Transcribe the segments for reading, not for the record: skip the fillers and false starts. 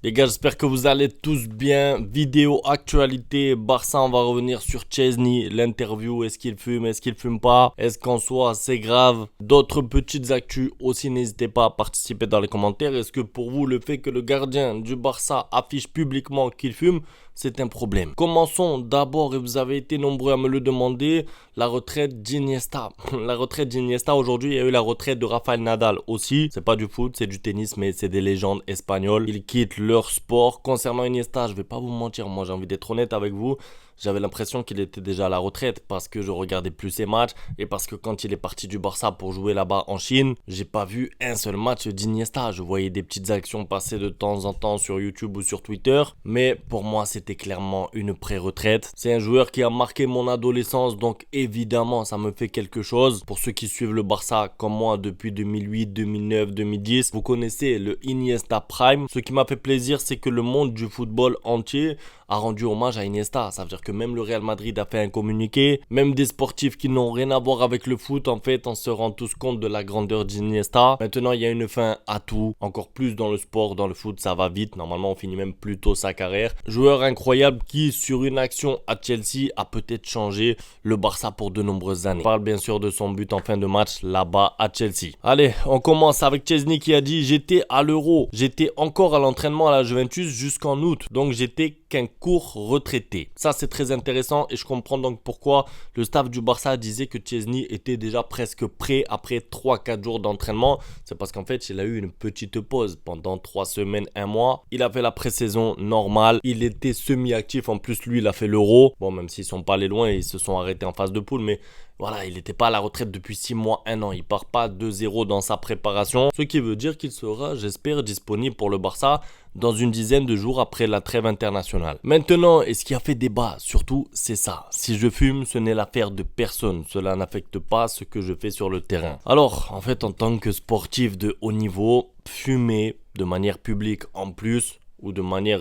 Les gars, j'espère que vous allez tous bien. Vidéo actualité, Barça, on va revenir sur Chesney, l'interview, est-ce qu'il fume, est-ce qu'il fume pas, est-ce qu'en soi c'est grave. D'autres petites actus aussi, n'hésitez pas à participer dans les commentaires. Est-ce que pour vous, le fait que le gardien du Barça affiche publiquement qu'il fume, c'est un problème? Commençons d'abord, et vous avez été nombreux à me le demander, la retraite d'Iniesta. La retraite d'Iniesta, aujourd'hui, il y a eu la retraite de Rafael Nadal aussi. C'est pas du foot, c'est du tennis, mais c'est des légendes espagnoles. Ils quittent leur sport. Concernant Iniesta, je vais pas vous mentir, moi j'ai envie d'être honnête avec vous. J'avais l'impression qu'il était déjà à la retraite parce que je regardais plus ses matchs et parce que quand il est parti du Barça pour jouer là-bas en Chine, j'ai pas vu un seul match d'Iniesta. Je voyais des petites actions passer de temps en temps sur YouTube ou sur Twitter, mais pour moi c'était clairement une pré-retraite. C'est un joueur qui a marqué mon adolescence, donc évidemment ça me fait quelque chose. Pour ceux qui suivent le Barça comme moi depuis 2008, 2009, 2010, vous connaissez le Iniesta Prime. Ce qui m'a fait plaisir, c'est que le monde du football entier a rendu hommage à Iniesta. Ça veut dire que même le Real Madrid a fait un communiqué, même des sportifs qui n'ont rien à voir avec le foot, en fait, on se rend tous compte de la grandeur d'Iniesta. Maintenant, il y a une fin à tout, encore plus dans le sport, dans le foot, ça va vite. Normalement, on finit même plus tôt sa carrière. Joueur incroyable qui, sur une action à Chelsea, a peut-être changé le Barça pour de nombreuses années. On parle bien sûr de son but en fin de match là-bas à Chelsea. Allez, on commence avec Chesney qui a dit: j'étais à l'Euro, j'étais encore à l'entraînement à la Juventus jusqu'en août, donc j'étais qu'un court retraité. Ça, c'est très intéressant et je comprends donc pourquoi le staff du Barça disait que Chesney était déjà presque prêt après 3-4 jours d'entraînement. C'est parce qu'en fait, il a eu une petite pause pendant 3 semaines, 1 mois. Il a fait la pré-saison normale. Il était semi-actif. En plus, lui, il a fait l'Euro. Bon, même s'ils sont pas allés loin, ils se sont arrêtés en phase de poule, mais voilà, il n'était pas à la retraite depuis 6 mois, 1 an. Il part pas 2-0 dans sa préparation. Ce qui veut dire qu'il sera, j'espère, disponible pour le Barça dans une dizaine de jours après la trêve internationale. Maintenant, et ce qui a fait débat, surtout, c'est ça. Si je fume, ce n'est l'affaire de personne. Cela n'affecte pas ce que je fais sur le terrain. Alors, en fait, en tant que sportif de haut niveau, fumer de manière publique en plus, ou de manière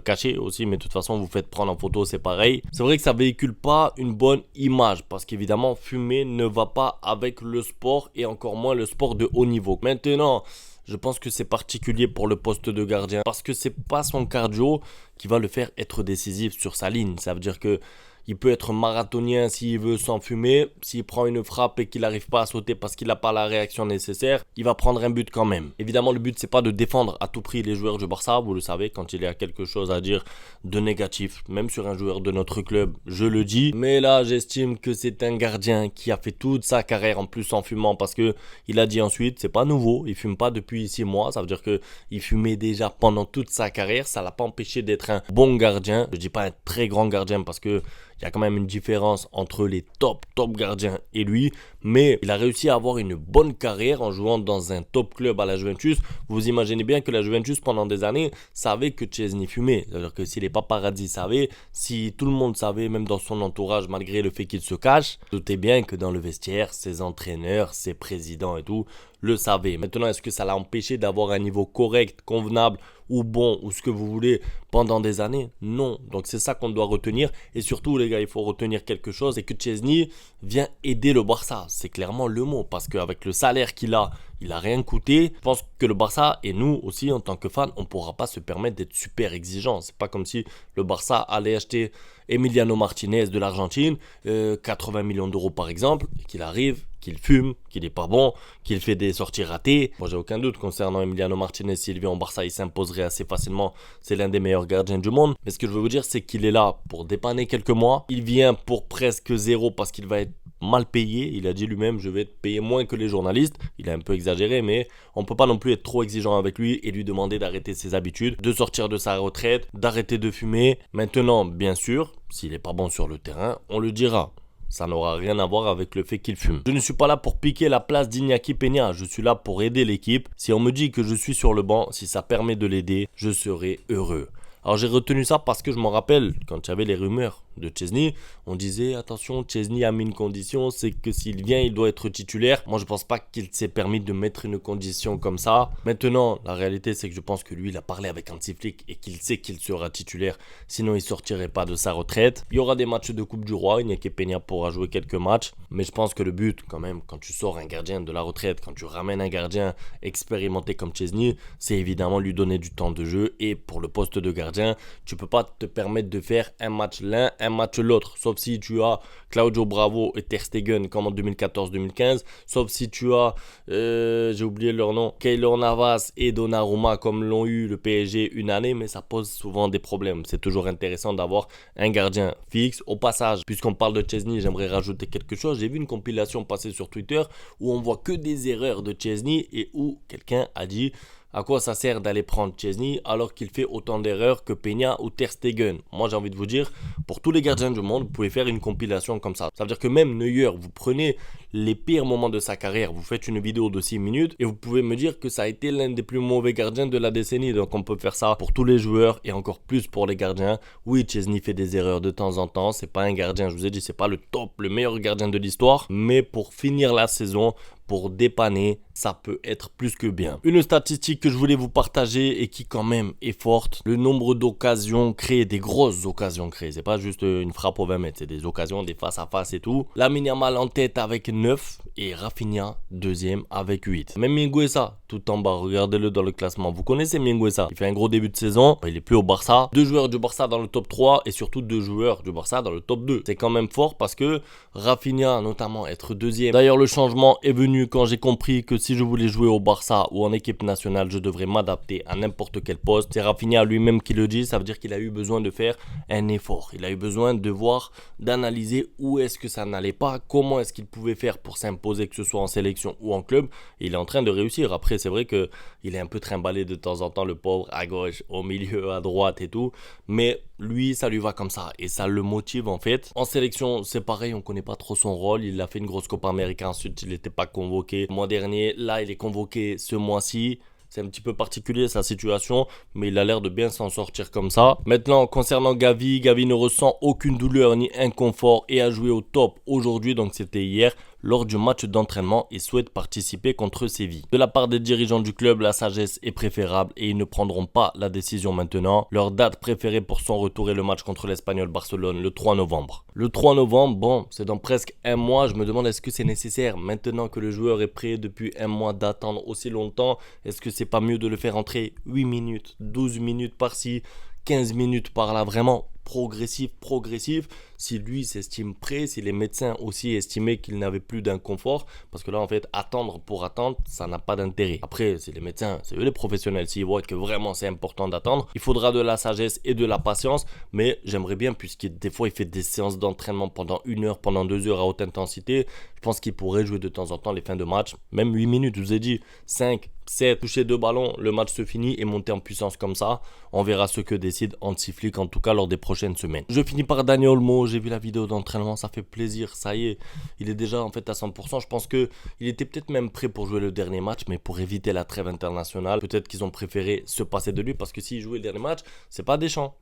cachée aussi, mais de toute façon vous faites prendre en photo, c'est pareil. C'est vrai que ça véhicule pas une bonne image parce qu'évidemment fumer ne va pas avec le sport et encore moins le sport de haut niveau. Maintenant, je pense que c'est particulier pour le poste de gardien parce que c'est pas son cardio qui va le faire être décisif sur sa ligne. Ça veut dire que il peut être marathonien s'il veut sans fumer. S'il prend une frappe et qu'il n'arrive pas à sauter parce qu'il n'a pas la réaction nécessaire, il va prendre un but quand même. Évidemment, le but, c'est pas de défendre à tout prix les joueurs du Barça. Vous le savez, quand il y a quelque chose à dire de négatif, même sur un joueur de notre club, je le dis. Mais là, j'estime que c'est un gardien qui a fait toute sa carrière en plus en fumant parce que il a dit ensuite, c'est pas nouveau, il fume pas depuis 6 mois. Ça veut dire que il fumait déjà pendant toute sa carrière. Ça l'a pas empêché d'être un bon gardien. Je dis pas un très grand gardien parce que il y a quand même une différence entre les top gardiens et lui, mais il a réussi à avoir une bonne carrière en jouant dans un top club à la Juventus. Vous imaginez bien que la Juventus pendant des années savait que Chesney fumait, c'est-à-dire que si les paparazzi savaient, si tout le monde savait, même dans son entourage, malgré le fait qu'il se cache, doutez bien que dans le vestiaire, ses entraîneurs, ses présidents et tout le savaient. Maintenant, est-ce que ça l'a empêché d'avoir un niveau correct, convenable ou bon ou ce que vous voulez pendant des années? Non. Donc c'est ça qu'on doit retenir. Et surtout les gars, il faut retenir quelque chose, et que Chesney vient aider le Barça. C'est clairement le mot parce qu'avec le salaire qu'il a, il a rien coûté. Je pense que le Barça et nous aussi en tant que fans, on ne pourra pas se permettre d'être super exigeants. C'est pas comme si le Barça allait acheter Emiliano Martinez de l'Argentine, 80 millions d'euros par exemple, qu'il arrive, qu'il fume, qu'il est pas bon, qu'il fait des sorties ratées. Moi, j'ai aucun doute concernant Emiliano Martinez. S'il vient au Barça, il s'imposerait assez facilement. C'est l'un des meilleurs gardiens du monde. Mais ce que je veux vous dire, c'est qu'il est là pour dépanner quelques mois. Il vient pour presque zéro parce qu'il va être mal payé. Il a dit lui-même, je vais être payé moins que les journalistes. Il a un peu exagéré, mais on peut pas non plus être trop exigeant avec lui et lui demander d'arrêter ses habitudes, de sortir de sa retraite, d'arrêter de fumer. Maintenant, bien sûr, s'il est pas bon sur le terrain, on le dira. Ça n'aura rien à voir avec le fait qu'il fume. Je ne suis pas là pour piquer la place d'Iñaki Peña. Je suis là pour aider l'équipe. Si on me dit que je suis sur le banc, si ça permet de l'aider, je serai heureux. Alors j'ai retenu ça parce que je me rappelle, quand il y avait les rumeurs de Szczęsny, on disait attention, Szczęsny a mis une condition, c'est que s'il vient, il doit être titulaire. Moi, je pense pas qu'il s'est permis de mettre une condition comme ça. Maintenant, la réalité, c'est que je pense que lui, il a parlé avec Hansi Flick et qu'il sait qu'il sera titulaire. Sinon, il sortirait pas de sa retraite. Il y aura des matchs de Coupe du Roi. Iñaki Peña pourra jouer quelques matchs. Mais je pense que le but, quand même, quand tu sors un gardien de la retraite, quand tu ramènes un gardien expérimenté comme Szczęsny, c'est évidemment lui donner du temps de jeu. Et pour le poste de gardien, tu peux pas te permettre de faire un match l'un, un match l'autre. Sauf si tu as Claudio Bravo et Ter Stegen comme en 2014-2015. Sauf si tu as, j'ai oublié leur nom, Keylor Navas et Donnarumma comme l'ont eu le PSG une année. Mais ça pose souvent des problèmes. C'est toujours intéressant d'avoir un gardien fixe. Au passage, puisqu'on parle de Szczęsny, j'aimerais rajouter quelque chose. J'ai vu une compilation passer sur Twitter où on voit que des erreurs de Szczęsny et où quelqu'un a dit à quoi ça sert d'aller prendre Szczęsny alors qu'il fait autant d'erreurs que Peña ou Ter Stegen. Moi, j'ai envie de vous dire, pour tous les gardiens du monde, vous pouvez faire une compilation comme ça. Ça veut dire que même Neuer, vous prenez les pires moments de sa carrière, vous faites une vidéo de 6 minutes et vous pouvez me dire que ça a été l'un des plus mauvais gardiens de la décennie. Donc on peut faire ça pour tous les joueurs et encore plus pour les gardiens. Oui, Szczęsny fait des erreurs de temps en temps, c'est pas un gardien, je vous ai dit, c'est pas le top, le meilleur gardien de l'histoire, mais pour finir la saison, pour dépanner, ça peut être plus que bien. Une statistique que je voulais vous partager et qui quand même est forte, le nombre d'occasions créées, des grosses occasions créées, c'est pas juste une frappe au 20 mètres, c'est des occasions, des face à face et tout. Lamine Yamal en tête avec 9 et Rafinha deuxième avec 8. Même Mingueza tout en bas, regardez-le dans le classement. Vous connaissez Mingueza, il fait un gros début de saison, il est plus au Barça. 2 joueurs du Barça dans le top 3 et surtout 2 joueurs du Barça dans le top 2. C'est quand même fort parce que Rafinha notamment être deuxième. D'ailleurs le changement est venu quand j'ai compris que si je voulais jouer au Barça ou en équipe nationale, je devrais m'adapter à n'importe quel poste. C'est Rafinha lui-même qui le dit, ça veut dire qu'il a eu besoin de faire un effort. Il a eu besoin de voir, d'analyser où est-ce que ça n'allait pas, comment est-ce qu'il pouvait faire pour s'imposer, que ce soit en sélection ou en club. Et il est en train de réussir. Après, c'est vrai qu'il est un peu trimballé de temps en temps, le pauvre, à gauche, au milieu, à droite et tout. Mais lui, ça lui va comme ça et ça le motive en fait. En sélection, c'est pareil, on connaît pas trop son rôle. Il a fait une grosse Copa América, ensuite il n'était pas convoqué le mois dernier. Là, il est convoqué ce mois-ci. C'est un petit peu particulier sa situation, mais il a l'air de bien s'en sortir comme ça. Maintenant, concernant Gavi, Gavi ne ressent aucune douleur ni inconfort et a joué au top aujourd'hui, donc c'était hier, lors du match d'entraînement et souhaite participer contre Séville. De la part des dirigeants du club, la sagesse est préférable et ils ne prendront pas la décision maintenant. Leur date préférée pour son retour est le match contre l'Espagnol Barcelone le 3 novembre. Le 3 novembre, bon, c'est dans presque un mois. Je me demande est-ce que c'est nécessaire maintenant que le joueur est prêt depuis un mois d'attendre aussi longtemps? Est-ce que c'est pas mieux de le faire entrer 8 minutes, 12 minutes par-ci, 15 minutes par-là, vraiment progressif, si lui s'estime prêt, si les médecins aussi estimaient qu'il n'avait plus d'inconfort, parce que là en fait attendre pour attendre, ça n'a pas d'intérêt. Après c'est les médecins, c'est eux les professionnels, s'ils voient que vraiment c'est important d'attendre, il faudra de la sagesse et de la patience, mais j'aimerais bien, puisque des fois il fait des séances d'entraînement pendant 1 heure, pendant 2 heures à haute intensité, je pense qu'il pourrait jouer de temps en temps les fins de match, même 8 minutes, je vous ai dit, 5, 7, toucher 2 ballons, le match se finit et monter en puissance comme ça. On verra ce que décide Hansi Flick en tout cas lors des prochaines semaines. Je finis par Dani Olmo, j'ai vu la vidéo d'entraînement, ça fait plaisir, ça y est, il est déjà en fait à 100%. Je pense qu'il était peut-être même prêt pour jouer le dernier match, mais pour éviter la trêve internationale, peut-être qu'ils ont préféré se passer de lui parce que s'il jouait le dernier match, c'est pas Deschamps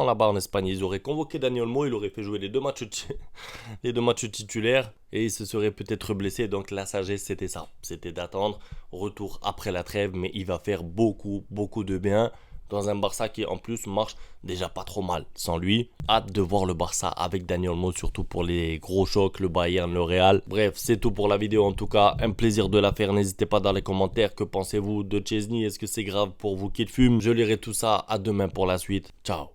là-bas en Espagne. Ils auraient convoqué Dani Olmo, il aurait fait jouer les deux matchs titulaires et il se serait peut-être blessé. Donc la sagesse c'était ça, c'était d'attendre, retour après la trêve, mais il va faire beaucoup de bien dans un Barça qui en plus marche déjà pas trop mal sans lui. Hâte de voir le Barça avec Dani Olmo, surtout pour les gros chocs, le Bayern, le Real. Bref, c'est tout pour la vidéo en tout cas, un plaisir de la faire. N'hésitez pas dans les commentaires, que pensez-vous de Szczęsny? Est-ce que c'est grave pour vous qu'il fume? Je lirai tout ça, à demain pour la suite, ciao.